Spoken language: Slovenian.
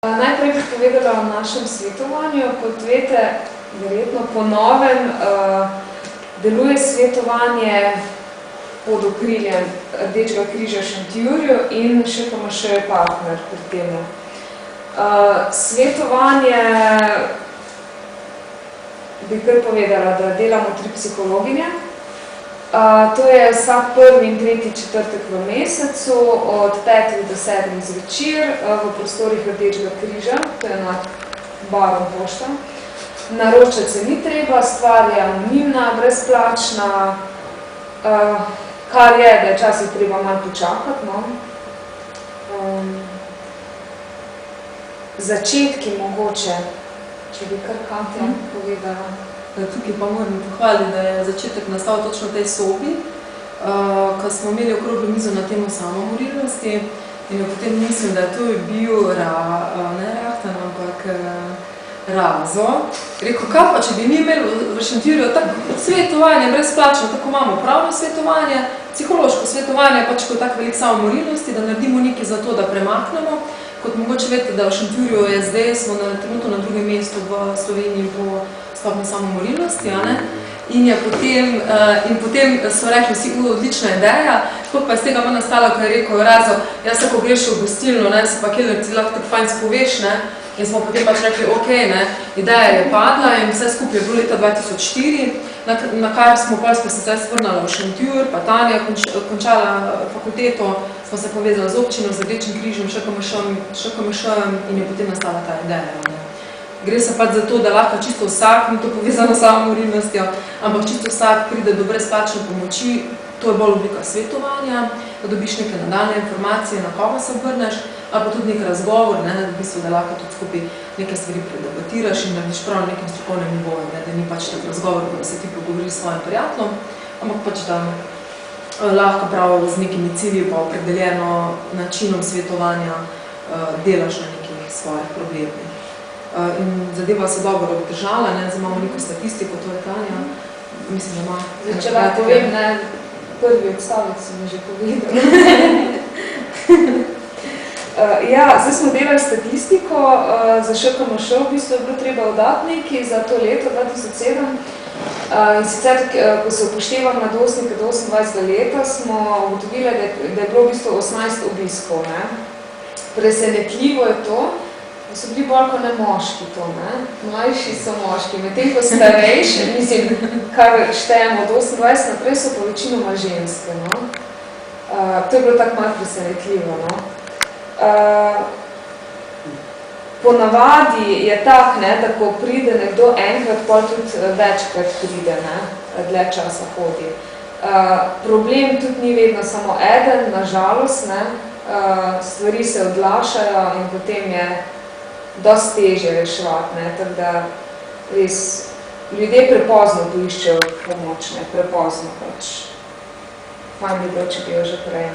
Najprej bi povedala o našem svetovanju. Kot veste, verjetno po novem deluje svetovanje pod okriljem Rdečega križa Šentjurju in ŠKMŠ je partner pri temu. Svetovanje bi kar povedala, da delamo 3 psihologinje. To je vsak 1. in 3. četrtek v mesecu od 5. do 7. zvečer v prostorih Rdečega križa, to je nad barom Pošta. Naročati se ni treba, stvar je anonimna, brezplačna, kar je, da je včasih treba malo počakati. No. Začetki mogoče, če bi kar Katja povedala. Tukaj pa moram pohvaliti, da je začetek nastal točno v tej sobi, ko smo imeli okroglo mizo na temo samomorilnosti in potem mislim, da to je bil ne Rahtan, ampak Razo. Rekel, kaj pa, če bi mi imeli v Šentjurju tako svetovanje, brezplačno, tako imamo pravno svetovanje, psihološko svetovanje, pač kot tak velik samomorilnosti, da naredimo nekaj za to, da premaknemo. Kot mogoče veste, da v Šentjurju je zdaj, smo trenutno na drugem mestu v Sloveniji po stopni samomorilnosti, in potem so rekli vsi, odlična ideja, sploh pa iz tega manj nastala, ko je rekel Razo, jaz tako greš v gostilno, se pa kelnerci lahko tako fajn spoveš, in smo potem pač rekli, ok, ideja je padla in vse skupaj je bilo leta 2004, na kar smo pa se vrnala v Šentjur, pa Tanja končala fakulteto, smo se povezali z občino, z Rdečim križem, ŠKMŠ-em in je potem nastala ta ideja. Gre se pač za to, da lahko čisto vsak, ni to povezano s samomorilnostjo, ampak čisto vsak pride do brezplačne pomoči, to je bolj oblika svetovanja, da dobiš neke nadaljne informacije, na koga se obrneš, ali pa tudi nek razgovor, v bistvu, da lahko tudi skupaj neke stvari predebatiraš in narediš prav na nekem strokovnem nivoju, da ni pač tak razgovor, da se ti pogovori s svojim prijateljem, ampak pač da lahko prav z nekimi cilji pa opredeljeno načinom svetovanja delaš na nekih svojih problemih. In zadeva se dobro obdržala, zdaj imamo neko statistiko, to je Tanja, mislim, da ima... Če lahko povem, prvi odstavek sem že povedal. Ja, zdaj smo delali statistiko za ŠKMŠ, v bistvu je bilo treba oddati nekaj za to leto 2007. In sicer, ko se upošteva mladostnike do 28 leta, smo ugotovili, da je bilo v bistvu 18 obiskov. Presenetljivo je to, da so bili bolj kot ne moški to, mlajši so moški, medtem ko starejši, mislim, kar štejemo od 28 naprej, so pa večinoma ženske. To je bilo tako malo presenetljivo. Ponavadi je tak, da ko pride nekdo enkrat, pol tudi večkrat pride, dlje časa hodi. Problem tudi ni vedno samo eden, nažalost, stvari se odlašajo in potem je dosti težje reševati, tako da res ljudje prepozno poiščejo pomoč, prepozno pač. Fajn bi bilo, če bi jo že prej,